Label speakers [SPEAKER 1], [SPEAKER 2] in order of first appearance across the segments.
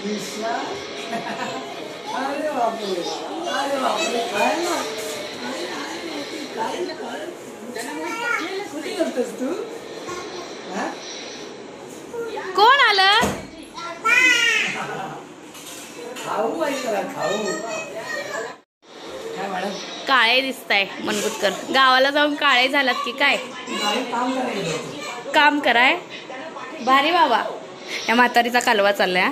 [SPEAKER 1] निशा अरे बापरे काय ना काय कुठे करतोस तू?
[SPEAKER 2] कोण आलं?
[SPEAKER 1] खाऊ आहे का खाऊ? काय मॅडम
[SPEAKER 2] काळे दिसताय मनगुतकर. गावाला जाऊन काळे झालात की काय?
[SPEAKER 1] काम करायचं.
[SPEAKER 2] काम कराय भारी बाबा. या म्हातारीचा कालवा चाललाय.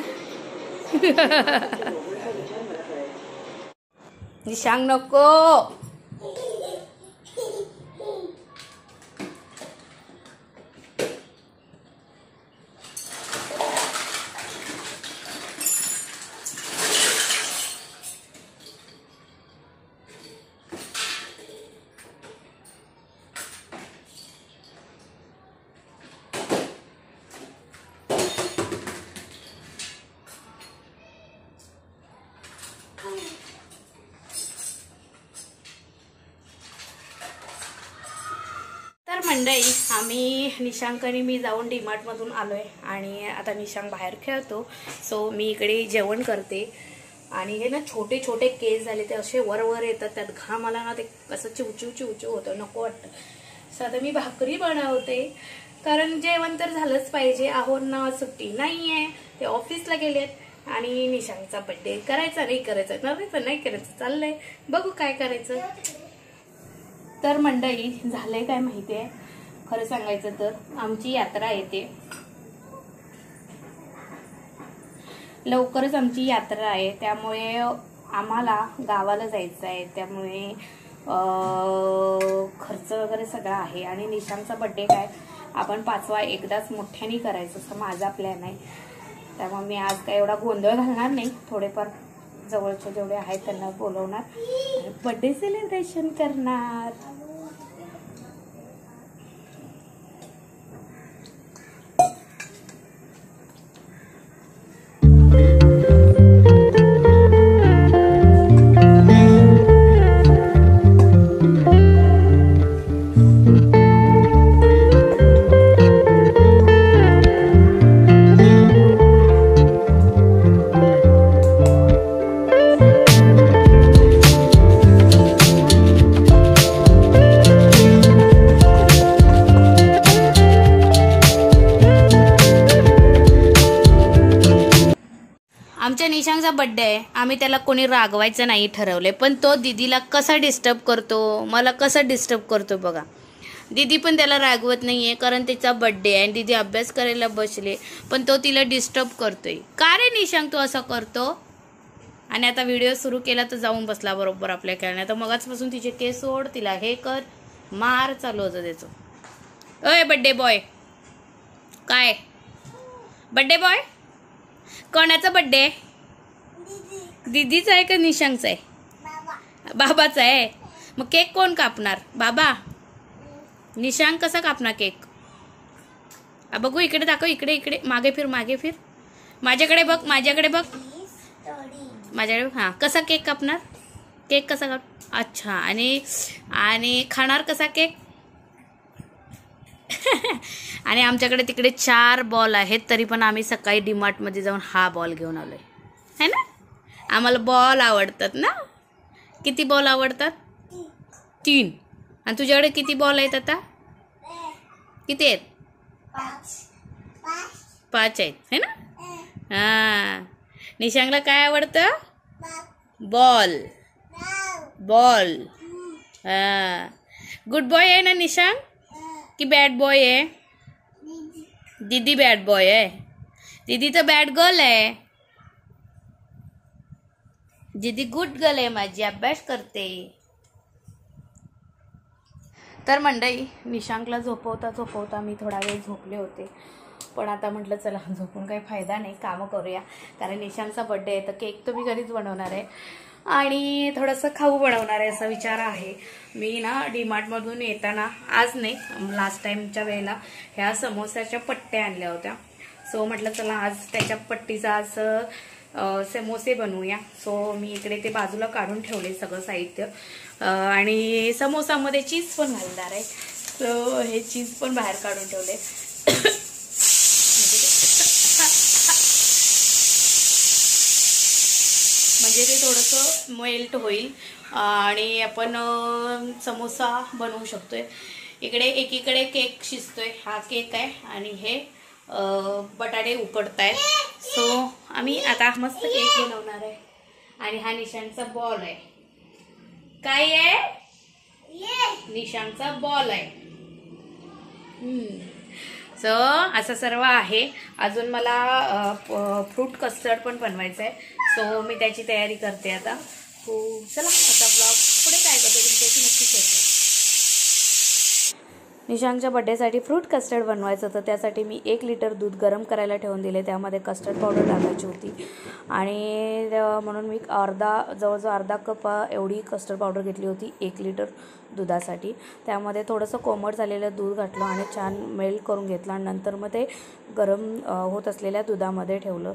[SPEAKER 2] निशांग नको. तर मंडळी, आम्ही निशांक आणि मी जाऊन डीमार्ट मधून आलोय आणि आता निशांक बाहेर खेळतो. सो मी इकडे जेवण करते आणि हे ना छोटे छोटे केस झाले ते असे वर वर येतात. त्यात घाम आला ना ते असं चिवचिव चिवचिव होतं, नको वाटतं. सो आता मी भाकरी बनवते कारण जेवण तर झालंच पाहिजे. आहोंना सुट्टी नाहीये, ते ऑफिसला गेलेत आणि निशांकचा बर्थडे करायचा नाही करायचं चाललंय, बघू काय करायचं. तर मंडळी, झालंय काय माहितीये, खरं सांगायचं तर आमची यात्रा येते, लवकरच आमची यात्रा आहे. त्यामुळे आम्हाला गावाला जायचं आहे. त्यामुळे खर्च वगैरे सगळा आहे आणि निशांचा बर्थडे काय आपण 5वा एकदाच मोठ्याने करायचं असं माझा प्लॅन आहे. त्यामुळे मी आज काय एवढा गोंधळ घालणार नाही. थोडेफार जवळचे जेवढे आहेत त्यांना बोलवणार आणि बर्थडे सेलिब्रेशन करणार. आमच्या निशांकचा बर्थडे आहे, आम्ही त्याला कोणी रागवायचं नाही ठरवले, पण तो दीदीला कसा डिस्टर्ब करतो, मला कसा डिस्टर्ब करतो बघा. दीदी पण त्याला रागवत नाहीये कारण त्याचा बर्थडे आहे आणि दीदी अभ्यास करायला बसले, पण तो तिला डिस्टर्ब करतोय. का रे निशांक तो असं करतो? आणि आता व्हिडिओ सुरू केला तर जाऊन बसला बरोबर आपल्या खेळण्यात. तर मगाचपासून तिचे केस सोड, तिला हे कर, मार चालू होतं त्याचं. ओय बर्थडे बॉय, काय बर्थडे बॉय? कोणाचा बर्थडे? दीदीचा आहे का निशांकचा आहे? बाबाचा आहे. मग केक कोण कापणार? बाबा. निशांक कसा कापणार केक? बघू, इकडे दाखव, इकडे इकडे, मागे फिर माझ्याकडे बघ, माझ्याकडे. हां, कसा केक कापणार? केक कसा काप? अच्छा, आणि खाणार कसा केक? आणि आमच्याकडे तिकडे 4 बॉल आहेत, तरी पण आम्ही सकाळी डीमार्ट मध्ये जाऊन हा बॉल घेऊन आलोय, है ना? आम्हाला बॉल आवडतात ना. किती बॉल आवडतात? 3. आणि तुझ्याकडे किती बॉल आहेत आता? किती आहेत? 5 आहेत, है ना? हां. निशांकला काय आवडतं? बॉल. हां. गुड बॉय आहे ना निशांक की बॅड बॉय आहे? दीदी बॅड बॉय आहे, दीदी तर बॅड गर्ल आहे. दीदी गुड गर्ल आहे माझी, अभ्यास करते. तर मंडळी, निशांकला झोपवता मी थोडा वेळ झोपले होते, पण आता म्हटलं चला झोपून काही फायदा नाही, कामं करूया. कारण निशांकचा बर्थडे आहे तर केक तर मी घरीच बनवणार आहे आणि थोडंसं खाऊ बनवणार आहे असा विचार आहे. मी ना डीमार्टमधून येताना, आज नाही लास्ट टाईमच्या वेळेला, ह्या समोसाच्या पट्ट्या आणल्या होत्या. सो म्हटलं चला आज त्याच्या पट्टीचा असं समोसे बनवूया. सो मी इकडे ते बाजूला काढून ठेवले सगळं साहित्य आणि समोसामध्ये चीज पण घालणार आहे. सो हे चीज पण बाहेर काढून ठेवले. म्हणजे ते थोडंसं मेल्ट होईल आणि आपण समोसा बनवू शकतोय. इकडे एकीकडे केक शिजतोय, हा केक आहे आणि हे बटाटे उकडत आहेत. सो आम्ही आता मस्त केक बनवणार आहे. आणि हा निशांचा बॉल आहे. काय आहे? निशांचा बॉल आहे. सो असं सर्व आहे. अजून मला फ्रूट कस्टर्ड पण बनवायचं आहे. सो मी त्याची तयारी करते आता. हो चला आता ब्लॉग पुढे काय करते तुमच्याशी नक्की शेअर करते. निशांकच्या बड्डेसाठी फ्रूट कस्टर्ड बनवायचं होतं. त्यासाठी मी 1 लिटर दूध गरम करायला ठेवून दिले. त्यामध्ये कस्टर्ड पावडर टाकायची होती आणि म्हणून मी जवळजवळ अर्धा कप एवढी कस्टर्ड पावडर घेतली होती 1 लिटर दुधासाठी. त्यामध्ये थोडंसं कोमट झालेलं दूध घातलं आणि छान मेल्ट करून घेतलं आणि नंतर मग ते गरम होत असलेल्या दुधामध्ये ठेवलं.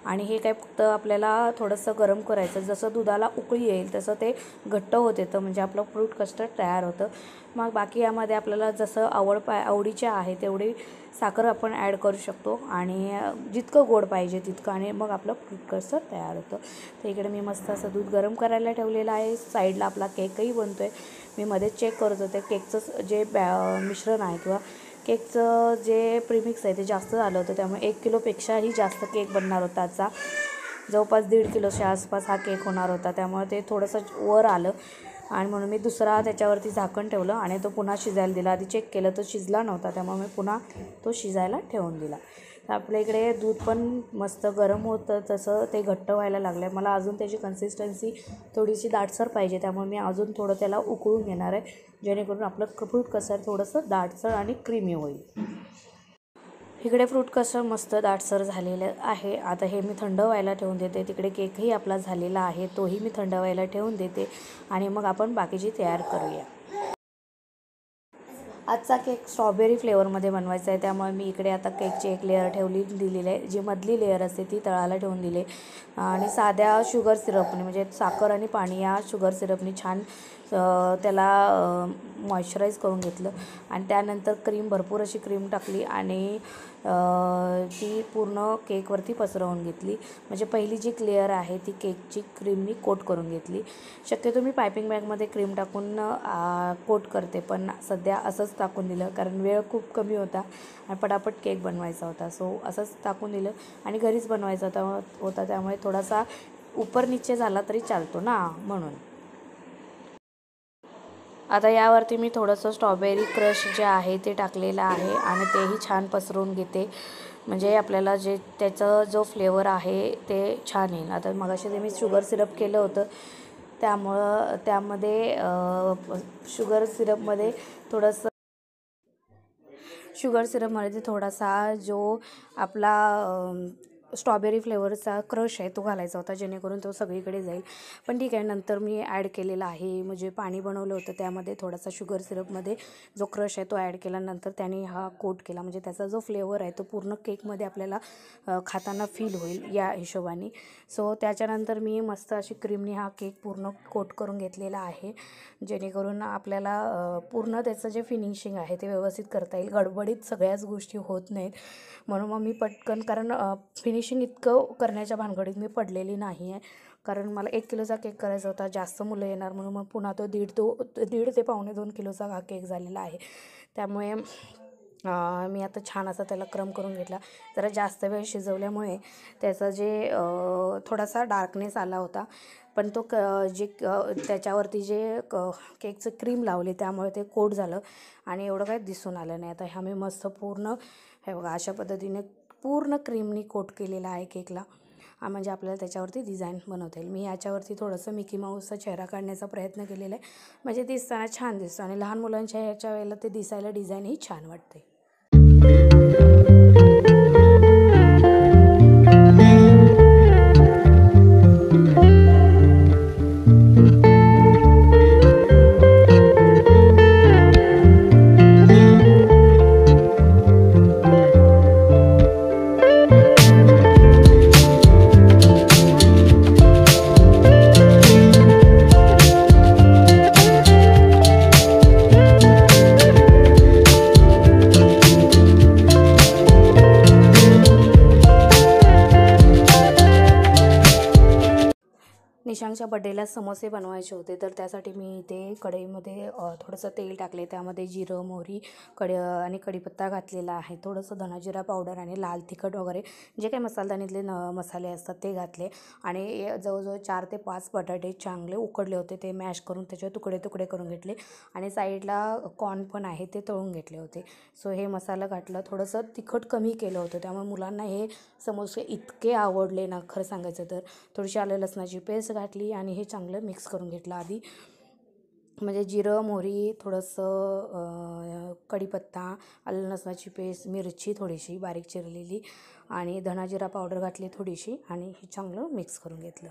[SPEAKER 2] आणि हे काय फक्त आपल्याला थोडंसं गरम करायचं. जसं दुधाला उकळी येईल तसं ते घट्ट होत येतं, म्हणजे आपलं फ्रूट कस्टर्ड तयार होतं. मग बाकी यामध्ये आपल्याला जसं आवडीचे आहे तेवढी साखर आपण ॲड करू शकतो आणि जितकं गोड पाहिजे तितकं, आणि मग आपलं फ्रूट कस्टर्ड तयार होतं. तर इकडे मी मस्त असं दूध गरम करायला ठेवलेलं आहे. साईडला आपला केकही बनतो आहे. मी मध्ये चेक करत होते केकचं जे मिश्रण आहे किंवा केकचं जे प्रीमिक्स आहे ते जास्त झालं होतं. त्यामुळे 1 किलोपेक्षाही जास्त केक बनणार होता. आजचा जवळपास 1.5 किलोच्या आसपास हा केक होणार होता. त्यामुळे ते थोडंसं वर आलं आणि म्हणून मी दुसरा त्याच्यावरती झाकण ठेवलं आणि तो पुन्हा शिजायला दिला. आधी चेक केलं तो शिजला नव्हता, त्यामुळे मी पुन्हा तो शिजायला ठेवून दिला. तर आपल्या इकडे दूध पण मस्त गरम होतं, तसं ते घट्ट व्हायला लागलं. मला अजून त्याची कन्सिस्टन्सी थोडीशी दाटसर पाहिजे, त्यामुळे मी अजून थोडं त्याला उकळून घेणार आहे, जेणेकरून आपलं फ्रूट कस्टर्ड थोडंसं दाटसर आणि क्रीमी होईल. इकडे फ्रूट कस्टर्ड मस्त दाटसर झालेलं आहे. आता हे मी थंड व्हायला ठेवून देते. तिकडे केकही आपला झालेला आहे, तोही मी थंड व्हायला ठेवून देते आणि मग आपण बाकीची तयार करूया. आजचा केक स्ट्रॉबेरी फ्लेवरमध्ये बनवायचा आहे, त्यामुळे मी इकडे आता केकची एक लेअर दिलेली आहे. जी मधली लेअर असते ती तळाला ठेवून दिले आणि साध्या शुगर सिरपने, म्हणजे साखर आणि पाणी या शुगर सिरपने छान त्याला मॉइश्चराईज करून घेतलं आणि त्यानंतर क्रीम, भरपूर अशी क्रीम टाकली आणि ती पूर्ण केकवरती पसरवून घेतली. म्हणजे पहिली जी लेअर आहे ती केकची क्रीमनी कोट करून घेतली. शक्यतो मी पायपिंग बॅगमध्ये क्रीम टाकून कोट करते, पण सध्या असंच टाकून दिलं कारण वेळ खूप कमी होता आणि पटापट केक बनवायचा होता. सो असंच टाकून दिलं आणि घरीच बनवायचा होता त्यामुळे थोडासा उपर नीचे झाला तरी चालतो ना, म्हणून. आता यावरती मी थोडंसं स्ट्रॉबेरी क्रश जे आहे ते टाकलेलं आहे आणि तेही छान पसरवून घेते, म्हणजे आपल्याला जे त्याचं जो फ्लेवर आहे ते छान येईल. आता मगाशी ते मी शुगर सिरप केलं होतं, त्यामुळं त्यामध्ये शुगर सिरपमध्ये थोडासा जो आपला स्ट्रॉबेरी फ्लेवरचा क्रश आहे तो घालायचा होता, जेणेकरून तो सगळीकडे जाईल. पण ठीक आहे, नंतर मी ॲड केलेला आहे. म्हणजे पाणी बनवलं होतं त्यामध्ये थोडासा शुगर सिरपमध्ये जो क्रश आहे तो ॲड केला, नंतर त्याने हा कोट केला, म्हणजे त्याचा जो फ्लेवर आहे तो पूर्ण केकमध्ये आपल्याला खाताना फील होईल या हिशोबाने. सो त्याच्यानंतर मी मस्त अशी क्रीमनी हा केक पूर्ण कोट करून घेतलेला आहे, जेणेकरून आपल्याला पूर्ण त्याचं जे फिनिशिंग आहे ते व्यवस्थित करता येईल. गडबडीत सगळ्याच गोष्टी होत नाहीत, म्हणून मग मी पटकन, कारण फिनिशिंग इतकं करण्याच्या भानगडीत मी पडलेली नाही आहे, कारण मला 1 किलोचा केक करायचा होता, जास्त मुलं येणार म्हणून मग पुन्हा तो दीड ते 1.25 किलोचा हा केक झालेला आहे. त्यामुळे मी आता छान असा त्याला क्रम करून घेतला. जरा जास्त वेळ शिजवल्यामुळे त्याचा जे थोडासा डार्कनेस आला होता, पण तो त्याच्यावरती जे केकचं क्रीम लावली त्यामुळे ते कोट झालं आणि एवढं काही दिसून आलं नाही. आता ह्या मी मस्त पूर्ण हे बघा अशा पद्धतीने पूर्ण क्रीमनी कोट केलेला आहे केकला, म्हणजे आपल्याला त्याच्यावरती डिझाईन बनवता येईल. मी याच्यावरती थोडंसं मिकी माऊसचा चेहरा काढण्याचा प्रयत्न केलेला आहे, म्हणजे दिसताना छान दिसतं आणि लहान मुलांच्या ह्याच्या वेळेला ते दिसायला डिझाईनही छान वाटते. निशांगच्या बड्डेला समोसे बनवायचे होते, तर त्यासाठी मी इथे कढईमध्ये थोडंसं तेल टाकले, त्यामध्ये जिरं, मोहरी, आणि कढीपत्ता घातलेला आहे, थोडंसं धनाजिरा पावडर आणि लाल तिखट वगैरे जे काही मसालदानीतले मसाले असतात ते घातले आणि जवळजवळ 4 ते 5 बटाटे चांगले उकडले होते ते मॅश करून त्याचे तुकडे तुकडे करून घेतले आणि साईडला कॉर्न पण आहे ते तळून घेतले होते. सो हे मसाला घातलं, थोडंसं तिखट कमी केलं होतं, त्यामुळे मुलांना हे समोसे इतके आवडले ना खरं सांगायचं तर. थोडीशी आलं लसणाची पेस्ट घातली आणि हे चांगलं मिक्स करून घेतलं आधी, म्हणजे जिरं, मोहरी, थोडंसं कढीपत्ता, आलं लसणाची पेस्ट, मिरची थोडीशी बारीक चिरलेली आणि धनाजिरा पावडर घातली थोडीशी आणि हे चांगलं मिक्स करून घेतलं.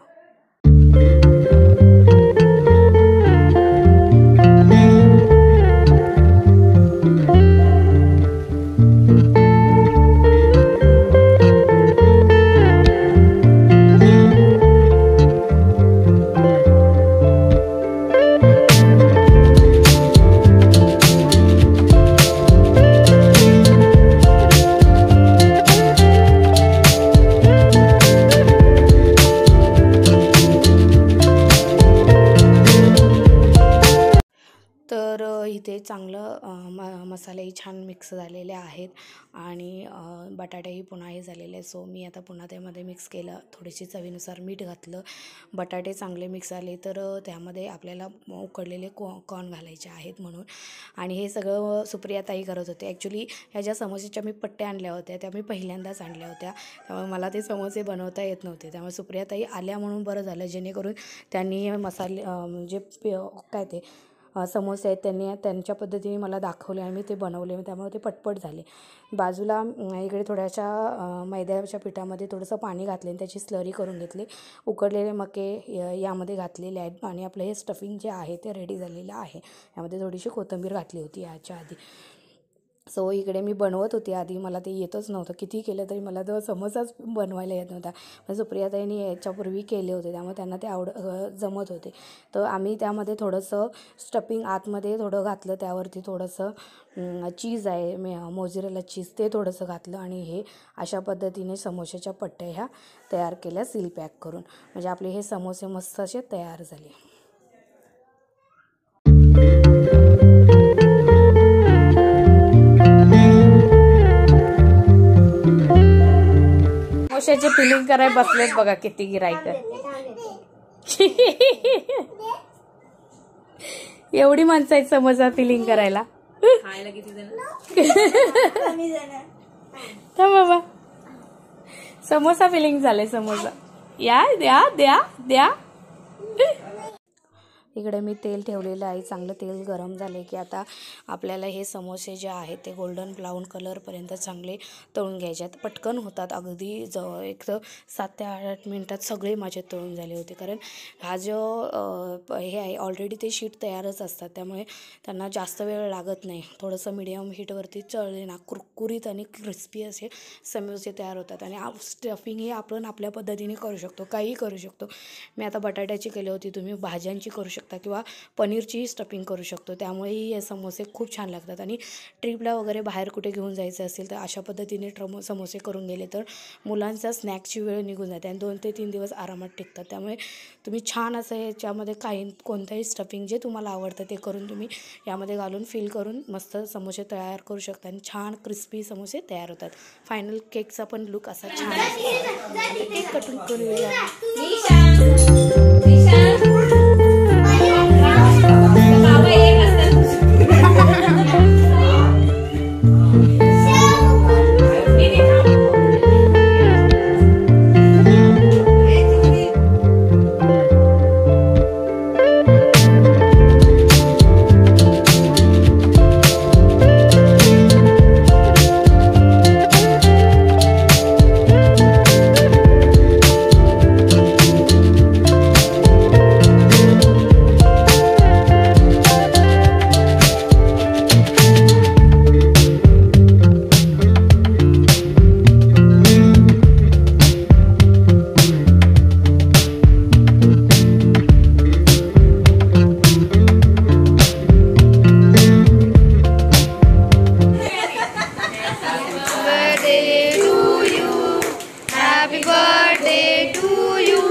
[SPEAKER 2] इथे चांगलं मसालेही छान मिक्स झालेले आहेत आणि बटाटेही पुन्हा हे झालेले. सो मी आता पुन्हा त्यामध्ये मिक्स केलं, थोडीशी चवीनुसार मीठ घातलं. बटाटे चांगले मिक्स झाले तर त्यामध्ये आपल्याला उकडलेले कॉर्न घालायचे आहेत म्हणून. आणि हे सगळं सुप्रियाताई करत होते. ॲक्च्युली ह्या ज्या समोसेच्या मी पट्ट्या आणल्या होत्या त्या मी पहिल्यांदाच आणल्या होत्या, त्यामुळे मला ते समोसे बनवता येत नव्हते. त्यामुळे सुप्रियाताई आल्या म्हणून बरं झालं, जेणेकरून त्यांनी मसाले म्हणजे काय ते समोसे आहेत त्यांच्या पद्धतीने मला दाखवले आणि मी ते बनवले, त्यामुळे ते पटपट झाले. बाजूला इकडे थोड्याशा मैद्याच्या पिठामध्ये थोडंसं पाणी घातले आणि त्याची स्लरी करून घेतली. उकडलेले मके यामध्ये घातलेले आहेत आणि आपलं हे स्टफिंग जे आहे ते रेडी झालेलं आहे. यामध्ये थोडीशी कोथिंबीर घातली होती याच्या आधी. सो इकडे मी बनवत होती आधी, मला ते येतच नव्हतं, किती केलं तरी मला तो समोसाच बनवायला येत नव्हता. पण सुप्रियाताईंनी याच्यापूर्वी केले होते त्यामुळे त्यांना ते जमत होते. तर आम्ही त्यामध्ये थोडंसं स्टफिंग आतमध्ये थोडं घातलं, त्यावरती थोडंसं चीज आहे मोझरेला चीज ते थोडंसं घातलं आणि हे अशा पद्धतीने समोशाच्या पट्ट्या ह्या तयार केल्या सील पॅक करून. म्हणजे आपले हे समोसे मस्त असे तयार झाले. समोशाचे फिलिंग करायला बसलेत बघा किती गिराईक. एवढी माणसं आहेत समोसा फिलिंग करायला. बाबा समोसा फिलिंग झाले, समोसा या द्या द्या द्या. इकडे मी तेल ठेवलेलं आहे, चांगलं तेल गरम झाले की आता आपल्याला हे समोसे जे आहेत ते गोल्डन ब्राऊन कलरपर्यंत चांगले तळून घ्यायचे आहेत. पटकन होतात, अगदी एक तर 7 ते 8 मिनटात सगळे माझे तळून झाले होते. कारण हा जो हे आहे ऑलरेडी ते शीट तयारच असतात, त्यामुळे त्यांना जास्त वेळ लागत नाही. थोडंसं मिडियम हीटवरती तळले ना कुरकुरीत आणि क्रिस्पी असे समोसे तयार होतात. आणि स्टफिंग हे आपण आपल्या पद्धतीने करू शकतो, काहीही करू शकतो. मी आता बटाट्याची केली होती, तुम्ही भाज्यांची करू शकता किंवा पनीरची स्टफिंग करू शकतो. त्यामुळेही हे समोसे खूप छान लागतात. आणि ट्रिपला वगैरे बाहेर कुठे घेऊन जायचं असेल तर अशा पद्धतीने समोसे करून गेले तर मुलांचा स्नॅक्सची वेळ निघून जाते आणि 2 ते 3 दिवस आरामात टिकतात. त्यामुळे तुम्ही छान असं याच्यामध्ये कोणतंही स्टफिंग जे तुम्हाला आवडतं ते करून तुम्ही यामध्ये घालून फिल करून मस्त समोसे तयार करू शकता आणि छान क्रिस्पी समोसे तयार होतात. फायनल केकचा पण लुक असा छान असतो. केक कटिंग करूया. Happy birthday to you.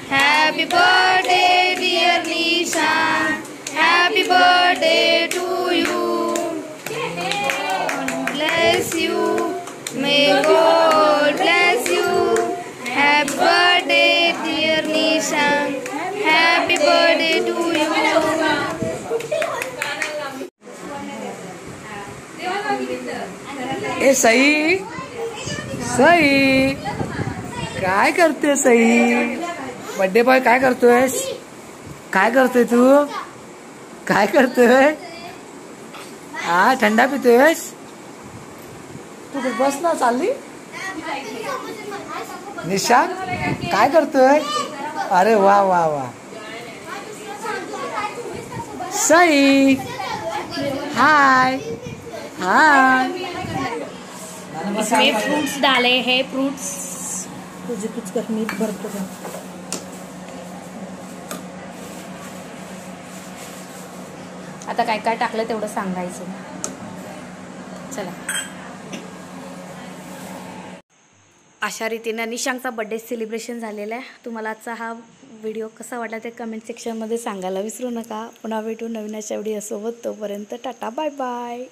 [SPEAKER 2] Happy birthday. God bless you. Happy birthday, dear Nishang. Happy birthday to you.
[SPEAKER 1] ए सई, सई काय करते सई? बर्थडे बॉय काय करतोयस? काय करतोय तू? काय करतोय? हा थंडा पितोयस? तू बस ना चालली? निशांत काय करतोय? अरे वा वा वा. सई हाय हाय.
[SPEAKER 2] इसमें फ्रूट्स डाले हैं. फ्रूट्स तुझे कुछ करनी भरतो. आता काय काय टाकलं तेवढं सांगायचं. चला. अशा रीतीने निशांकचा बर्थडे सेलिब्रेशन झालेला आहे. तुम्हाला आजचा हा व्हिडिओ कसा वाटला ते कमेंट सेक्शनमध्ये सांगायला विसरू नका. पुन्हा भेटू नवीन अशा व्हिडिओसोबत. तोपर्यंत टाटा बाय बाय.